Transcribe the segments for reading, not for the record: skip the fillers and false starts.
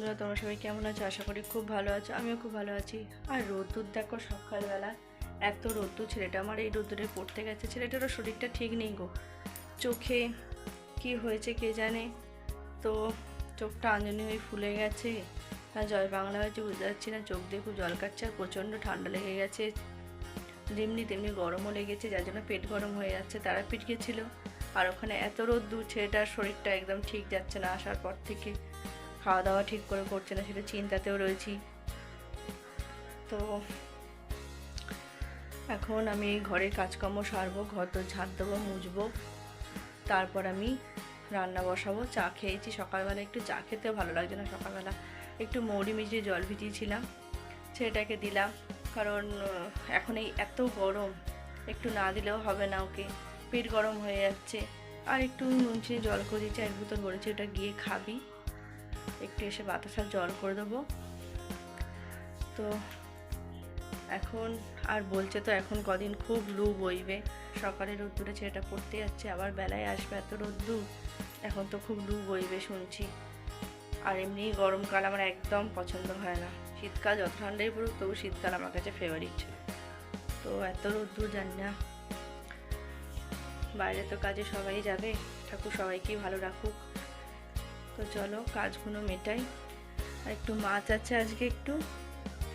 বন্ধুরা, তোমরা সবাই কেমন আছো? আশা করি খুব ভালো আছো। আমিও খুব ভালো আছি। আর রোদ্দুর দেখো, সকালবেলা এত রোদ্দুর। ছেলেটা আমার এই রোদ্দুরে পড়তে গেছে। ছেলেটারও শরীরটা ঠিক নেই গো, চোখে কি হয়েছে কে জানে। তো চোখটা আঞ্জনি হয়ে ফুলে গেছে, আর জল বাংলা হয়েছে বুঝতে পারছি না। চোখ দিয়ে খুব জল কাটছে, আর প্রচণ্ড ঠান্ডা লেগে গেছে। যেমনি তেমনি গরমও লেগেছে, যার জন্য পেট গরম হয়ে যাচ্ছে। তারাপীঠ গেছিলো, আর ওখানে এত রোদ্দুর, ছেলেটার শরীরটা একদম ঠিক যাচ্ছে না। আসার পর থেকে খাওয়া দাওয়া ঠিক করে করছে না, সেটা চিন্তাতেও রয়েছি। তো এখন আমি ঘরের কাজকর্ম সারবো, ঘর তো ঝাড় দেবো, মুছবো, তারপর আমি রান্না বসাবো। চা খেয়েছি সকালবেলা, একটু চা খেতেও ভালো লাগছে না। সকালবেলা একটু মৌরি মিশিয়ে জল ভিজিয়েছিলাম, ছেলেটাকে দিলাম। কারণ এখন এই এত গরম, একটু না দিলেও হবে না, ওকে পেট গরম হয়ে যাচ্ছে। আর একটু নুন চিনি জল করে দিয়েছি, এক বোতল বলেছি ওটা গিয়ে খাবি, একটু এসে বাতাসার জল করে দেবো। তো এখন আর বলছে তো এখন কদিন খুব লু বইবে। সকালে রোদ্দুরে ছেলেটা পড়তে যাচ্ছে, আবার বেলায় আসবে, এত রোদ্দুর। এখন তো খুব লু বইবে শুনছি। আর এমনি গরমকাল আমার একদম পছন্দ হয় না। শীতকাল যত ঠান্ডাই পড়ুক, তবু শীতকাল আমার কাছে ফেভারিট। তো এত রোদ্দুর জানি না, বাইরে তো কাজে সবাই যাবে, ঠাকুর সবাইকেই ভালো রাখুক। তো চলো কাজগুলো মেটাই। আর একটু মাছ আছে আজকে, একটু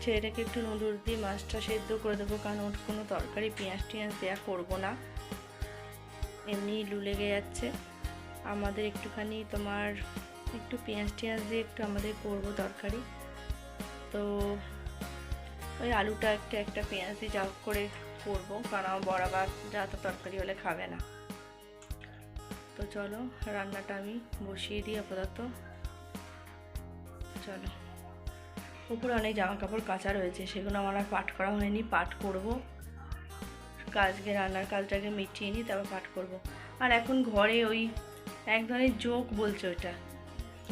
ছেলেটাকে একটু নুডলস দিয়ে মাছটা সেদ্ধ করে দেবো, কারণ ওর কোনো তরকারি পেঁয়াজ টিয়াজ দেওয়া করবো না, এমনি লু লেগে যাচ্ছে। আমাদের একটুখানি তোমার একটু পেঁয়াজ টিয়াজ দিয়ে একটু আমাদের করবো তরকারি। তো ওই আলুটা একটা পেঁয়াজ দিয়ে যা করে করবো, কারণ আমার বরাবর যা তো তরকারি হলে খাবে না। তো চলো রান্নাটা আমি বসিয়ে দিই আপাতত। চলো, উপরে অনেক জামা কাপড় কাচা রয়েছে, সেগুলো আমার আর পাট করা হয়নি, পাট করব। আজকে রান্নার কাজটাকে মিটিয়ে নিই, তারপর পাট করব। আর এখন ঘরে ওই এক ধরনের জোক বলছে, ওটা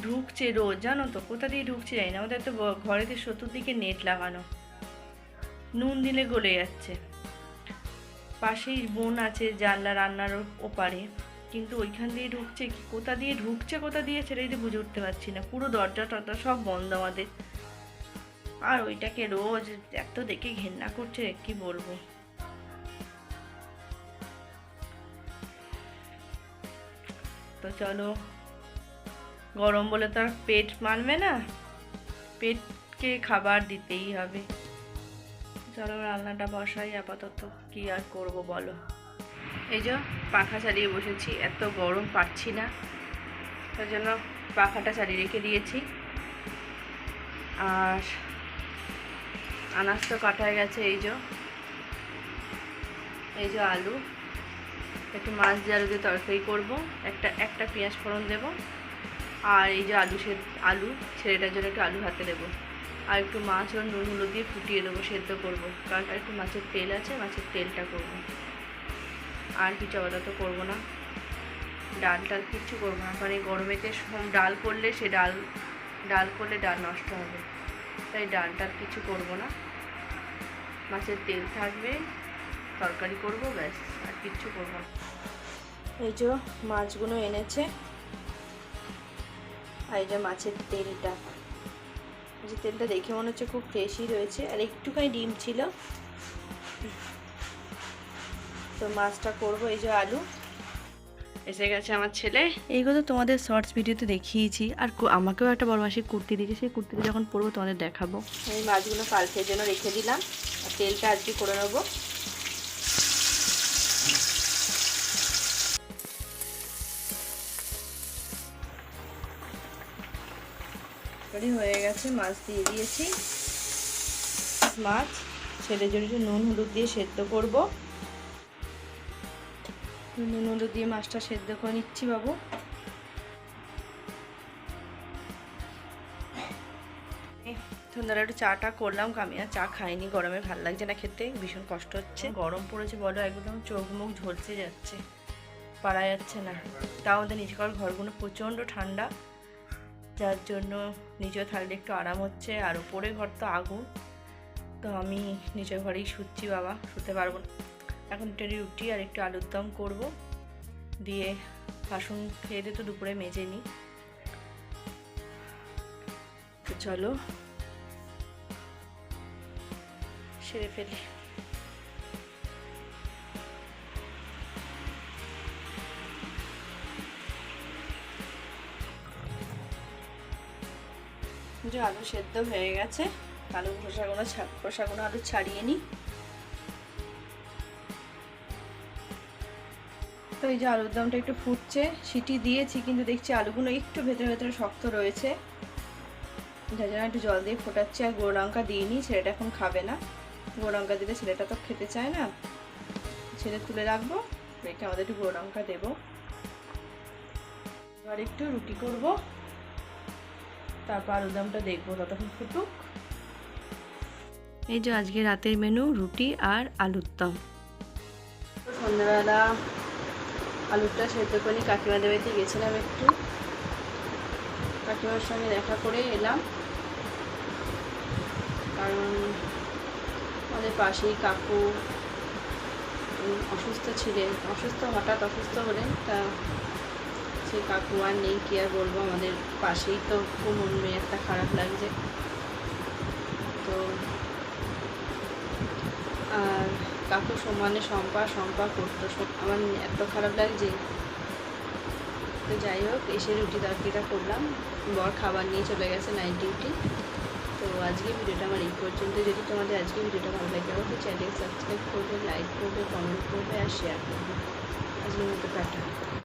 ঢুকছে রোজ, জানো তো কোথা দিয়ে ঢুকছে জানি না। আমাদের তো ঘরেতে চতুর্দিকে নেট লাগানো, নুন দিলে গলে যাচ্ছে। পাশেই বোন আছে জানলা রান্নার ওপারে, কিন্তু ওইখান দিয়ে ঢুকছে কি, কোথা দিয়ে ঢুকছে কোথা দিয়ে সেটা যদি বুঝে উঠতে পারছি না। পুরো দরজা টরজা সব বন্ধ আমাদের। আর ওইটাকে রোজ এত দেখে ঘেন্না করছে, কি বলবো। তো চলো, গরম বলে তো আর পেট মানবে না, পেটকে খাবার দিতেই হবে। চলো রান্নাটা বসাই আপাতত, কি আর করব বলো। এই যে পাখা চালিয়ে বসেছি, এত গরম পারছি না, তার জন্য পাখাটা চালিয়ে রেখে দিয়েছি। আর আনাজ তো কাটা হয়ে গেছে। এই যে আলু, একটু মাছ দিয়ে আলু দিয়ে তরকারি করবো, একটা পেঁয়াজ ফোড়ন দেবো। আর এই যে আলু ছেলেটার জন্য একটু আলু হাতে দেবো, আর একটু মাছ ও নুন হলুদ দিয়ে ফুটিয়ে দেবো, সেদ্ধ করবো। কারণ একটু মাছের তেল আছে, মাছের তেলটা করবো। আর কিছু আপাতত করবো না। ডাল কিচ্ছু করবো না, কারণ এই গরমেতে ডাল করলে ডাল নষ্ট হবে, তাই ডালটা কিছু করবো না। মাছের তেল থাকবে, তরকারি করবো, ব্যাস, আর কিচ্ছু করবো না। এই যে মাছগুলো এনেছে, আর এই যে মাছের তেলটা, যে তেলটা দেখে মনে হচ্ছে খুব ফ্রেশই রয়েছে। আর একটুখানি ডিম ছিল। তো মাছটা করবো। এই যে আলু, এসে গেছে আমার ছেলে। এইগুলো তোমাদের শর্টস ভিডিওতে দেখিয়েছি। আর আমাকেও একটা বড় মাসিক কুর্তি দিয়েছে, সেই কুর্তিটা যখন পরবো তোমাদের দেখাবো। এই মাছগুলো কালকের জন্য রেখে দিলাম, আর তেলটা আজকে করে নেবো। হয়ে গেছে, মাছ দিয়ে দিয়েছি। মাছ ছেলের জন্য নুন হলুদ দিয়ে সেদ্ধ করব। নুন হলুদ দিয়ে মাছটা সেদ্ধ করে নিচ্ছি বাবু। সন্ধ্যাবেলা একটু চাটা করলাম, আমি আর চা খাইনি, গরমে ভালো লাগছে না খেতে, ভীষণ কষ্ট হচ্ছে। গরম পড়েছে বলো, একদম চোখ মুখ ঝলসে যাচ্ছে, পারা যাচ্ছে না। তাও আমাদের নিচের ঘরগুলো প্রচণ্ড ঠান্ডা, যার জন্য নিচে থাকলে একটু আরাম হচ্ছে। আর উপরে ঘর তো আগুন, তো আমি নিচের ঘরেই শুচ্ছি বাবা, শুতে পারবো না। এখন একটু রুটি আর একটু আলুর দম করবো, দিয়ে বাসন খেয়ে দিয়ে তো দুপুরে মেজে নিই। তো চলো সেরে ফেলি। যে আলু সেদ্ধ হয়ে গেছে, আলু খোসাগুলো আলু ছাড়িয়ে নিই। তো এই যে আলুর দমটা একটু ফুটছে, সিটি দিয়েছি কিন্তু দেখছি আলুগুলো একটু ভেতরে ভেতরে শক্ত রয়েছে, যার জন্য একটু জল দিয়ে ফোটাচ্ছি। আর গুঁড়ো লঙ্কা দিইনি, ছেলেটা এখন খাবে না, গুঁড়ো লঙ্কা দিলে ছেলেটা তো খেতে চায় না। ছেলে তুলে রাখবো, রেখে আমাদের একটু গুঁড়ো লঙ্কা দেবো। এবার একটু রুটি করব, তারপর আলুর দমটা দেখবো, ততক্ষণ ফুটুক। এই যে আজকে রাতের মেনু রুটি আর আলুর দম। সন্ধ্যাবেলা আলুটা সেদ্ধ করে কাকিমাদের বাড়িতে গেছিলাম, একটু কাকিমার সঙ্গে দেখা করে এলাম, কারণ আমাদের পাশেই কাকু অসুস্থ ছিলেন, হঠাৎ অসুস্থ হলেন। তা সেই কাকু আর নেই, কি আর বলবো, আমাদের পাশেই তো, খুব মন একটা খারাপ লাগছে। তো আর কাকু সমানে শম্পা করতো, আমার এত খারাপ লাগছে। তো যাই হোক, এসে রুটি তরকারিটা করলাম, বর খাবার নিয়ে চলে গেছে নাইট ডিউটি। তো আজকে ভিডিওটা আমার এই পর্যন্ত। যদি তোমাদের আজকে ভিডিওটা ভালো লাগে অবশ্যই চ্যানেল সাবস্ক্রাইব করবে, লাইক করবে, কমেন্ট করবে আর শেয়ার করবে। আজকের মতো টাটা।